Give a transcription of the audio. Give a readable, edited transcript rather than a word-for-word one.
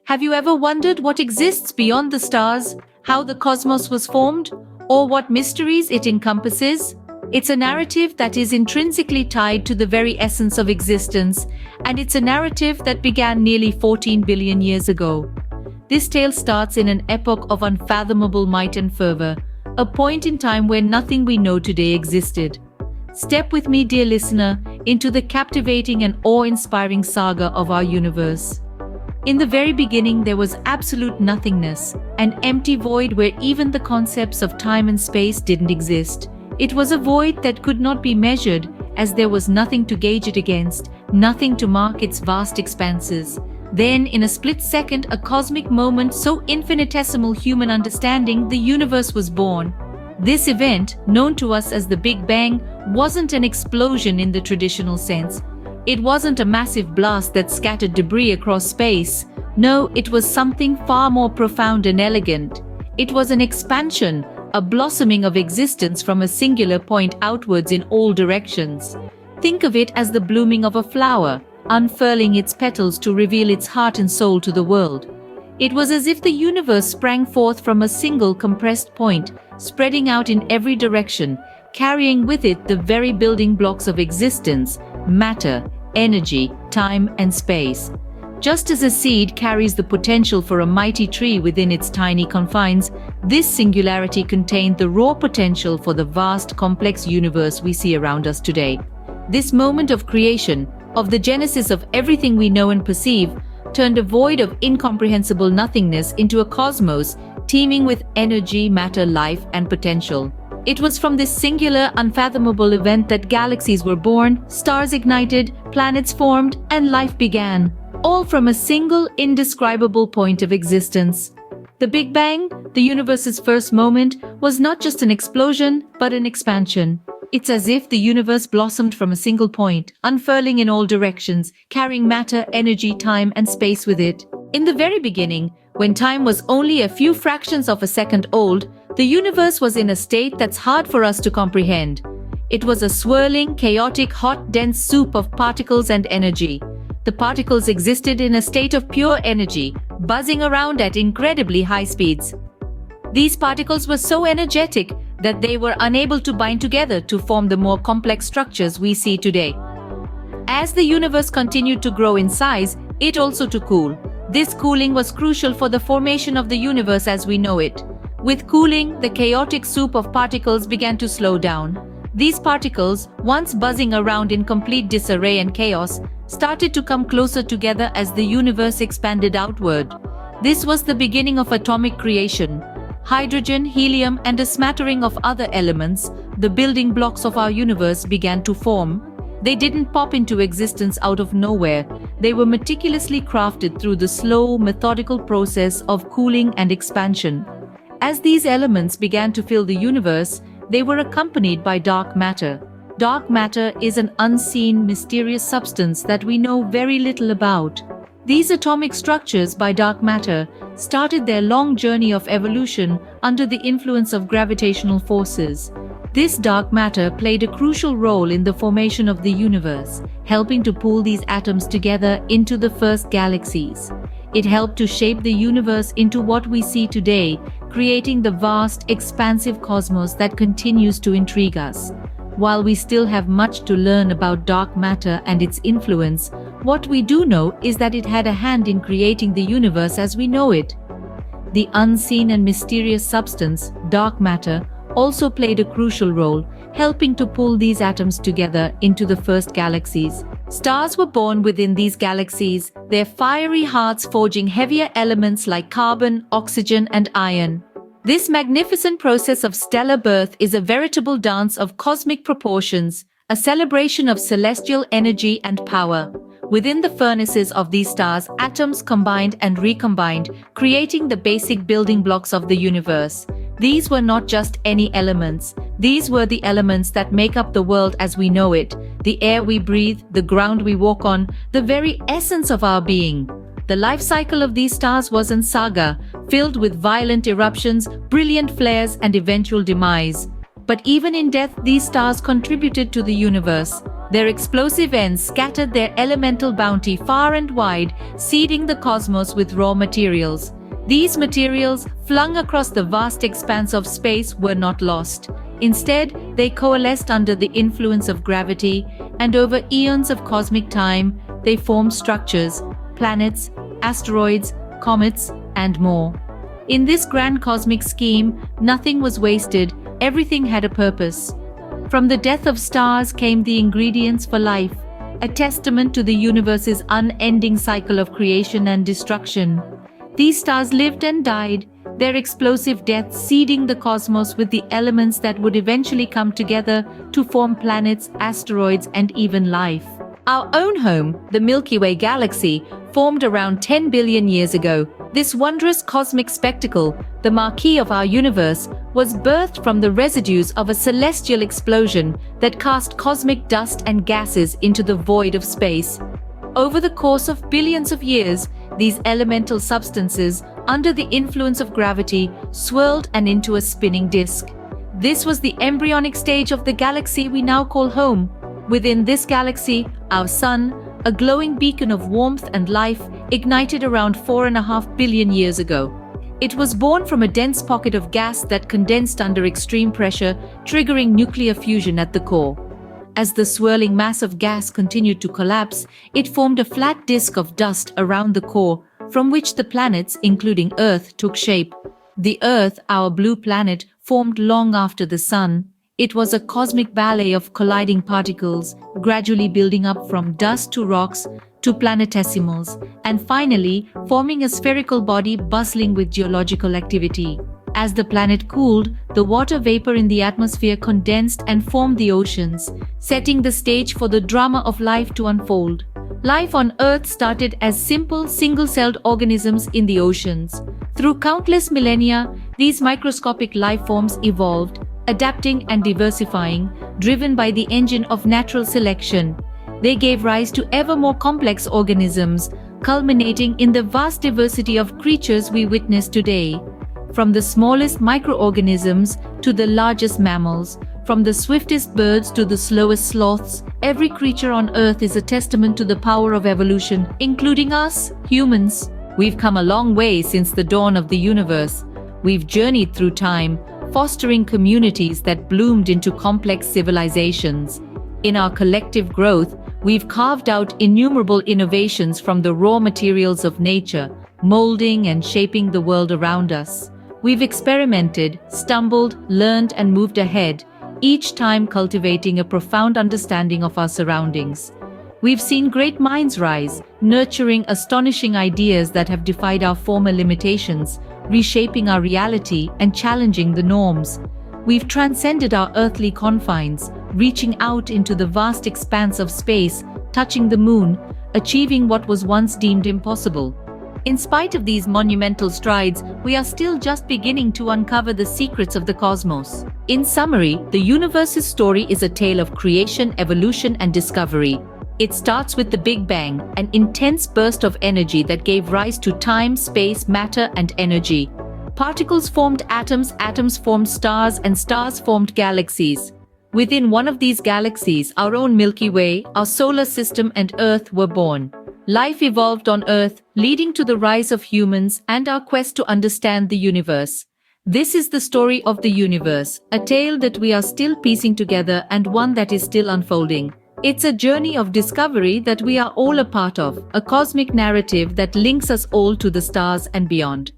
Have you ever wondered what exists beyond the stars, how the cosmos was formed, or what mysteries it encompasses? It's a narrative that is intrinsically tied to the very essence of existence, and it's a narrative that began nearly 14 billion years ago. This tale starts in an epoch of unfathomable might and fervor, a point in time where nothing we know today existed. Step with me, dear listener, into the captivating and awe-inspiring saga of our universe. In the very beginning, there was absolute nothingness, an empty void where even the concepts of time and space didn't exist. It was a void that could not be measured, as there was nothing to gauge it against, nothing to mark its vast expanses. Then, in a split second, a cosmic moment so infinitesimal human understanding, the universe was born. This event, known to us as the Big Bang, wasn't an explosion in the traditional sense. It wasn't a massive blast that scattered debris across space. No, it was something far more profound and elegant. It was an expansion, a blossoming of existence from a singular point outwards in all directions. Think of it as the blooming of a flower, unfurling its petals to reveal its heart and soul to the world. It was as if the universe sprang forth from a single compressed point, spreading out in every direction, carrying with it the very building blocks of existence: matter, energy, time, and space. Just as a seed carries the potential for a mighty tree within its tiny confines, this singularity contained the raw potential for the vast, complex universe we see around us today. This moment of creation, of the genesis of everything we know and perceive, turned a void of incomprehensible nothingness into a cosmos teeming with energy, matter, life, and potential. It was from this singular, unfathomable event that galaxies were born, stars ignited, planets formed, and life began, all from a single, indescribable point of existence. The Big Bang, the universe's first moment, was not just an explosion, but an expansion. It's as if the universe blossomed from a single point, unfurling in all directions, carrying matter, energy, time, and space with it. In the very beginning, when time was only a few fractions of a second old, the universe was in a state that's hard for us to comprehend. It was a swirling, chaotic, hot, dense soup of particles and energy. The particles existed in a state of pure energy, buzzing around at incredibly high speeds. These particles were so energetic that they were unable to bind together to form the more complex structures we see today. As the universe continued to grow in size, it also to cool. This cooling was crucial for the formation of the universe as we know it. With cooling, the chaotic soup of particles began to slow down. These particles, once buzzing around in complete disarray and chaos, started to come closer together as the universe expanded outward. This was the beginning of atomic creation. Hydrogen, helium, and a smattering of other elements, the building blocks of our universe, began to form. They didn't pop into existence out of nowhere. They were meticulously crafted through the slow, methodical process of cooling and expansion. As these elements began to fill the universe, they were accompanied by dark matter. Dark matter is an unseen, mysterious substance that we know very little about. These atomic structures by dark matter started their long journey of evolution under the influence of gravitational forces. This dark matter played a crucial role in the formation of the universe, helping to pull these atoms together into the first galaxies. It helped to shape the universe into what we see today, creating the vast, expansive cosmos that continues to intrigue us. While we still have much to learn about dark matter and its influence, what we do know is that it had a hand in creating the universe as we know it. The unseen and mysterious substance, dark matter, also played a crucial role, helping to pull these atoms together into the first galaxies. Stars were born within these galaxies, their fiery hearts forging heavier elements like carbon, oxygen, and iron. This magnificent process of stellar birth is a veritable dance of cosmic proportions, a celebration of celestial energy and power. Within the furnaces of these stars, atoms combined and recombined, creating the basic building blocks of the universe. These were not just any elements. These were the elements that make up the world as we know it, the air we breathe, the ground we walk on, the very essence of our being. The life cycle of these stars was a saga, filled with violent eruptions, brilliant flares, and eventual demise. But even in death, these stars contributed to the universe. Their explosive ends scattered their elemental bounty far and wide, seeding the cosmos with raw materials. These materials, flung across the vast expanse of space, were not lost. Instead, they coalesced under the influence of gravity, and over eons of cosmic time, they formed structures, planets, asteroids, comets, and more. In this grand cosmic scheme, nothing was wasted, everything had a purpose. From the death of stars came the ingredients for life, a testament to the universe's unending cycle of creation and destruction. These stars lived and died, their explosive deaths seeding the cosmos with the elements that would eventually come together to form planets, asteroids, and even life. Our own home, the Milky Way galaxy, formed around 10 billion years ago. This wondrous cosmic spectacle, the marquee of our universe, was birthed from the residues of a celestial explosion that cast cosmic dust and gases into the void of space. Over the course of billions of years, these elemental substances, under the influence of gravity, swirled and into a spinning disk. This was the embryonic stage of the galaxy we now call home. Within this galaxy, our sun, a glowing beacon of warmth and life, ignited around 4.5 billion years ago. It was born from a dense pocket of gas that condensed under extreme pressure, triggering nuclear fusion at the core. As the swirling mass of gas continued to collapse, it formed a flat disk of dust around the core, from which the planets, including Earth, took shape. The Earth, our blue planet, formed long after the Sun. It was a cosmic ballet of colliding particles, gradually building up from dust to rocks to planetesimals, and finally forming a spherical body bustling with geological activity. As the planet cooled, the water vapor in the atmosphere condensed and formed the oceans, setting the stage for the drama of life to unfold. Life on Earth started as simple, single-celled organisms in the oceans. Through countless millennia, these microscopic life forms evolved, adapting and diversifying, driven by the engine of natural selection. They gave rise to ever more complex organisms, culminating in the vast diversity of creatures we witness today. From the smallest microorganisms to the largest mammals, from the swiftest birds to the slowest sloths, every creature on Earth is a testament to the power of evolution, including us, humans. We've come a long way since the dawn of the universe. We've journeyed through time, fostering communities that bloomed into complex civilizations. In our collective growth, we've carved out innumerable innovations from the raw materials of nature, molding and shaping the world around us. We've experimented, stumbled, learned, and moved ahead, each time cultivating a profound understanding of our surroundings. We've seen great minds rise, nurturing astonishing ideas that have defied our former limitations, reshaping our reality and challenging the norms. We've transcended our earthly confines, reaching out into the vast expanse of space, touching the moon, achieving what was once deemed impossible. In spite of these monumental strides, we are still just beginning to uncover the secrets of the cosmos. In summary, the universe's story is a tale of creation, evolution, and discovery. It starts with the Big Bang, an intense burst of energy that gave rise to time, space, matter, and energy. Particles formed atoms, atoms formed stars, and stars formed galaxies. Within one of these galaxies, our own Milky Way, our solar system, and Earth were born. Life evolved on Earth, leading to the rise of humans and our quest to understand the universe. This is the story of the universe, a tale that we are still piecing together and one that is still unfolding. It's a journey of discovery that we are all a part of, a cosmic narrative that links us all to the stars and beyond.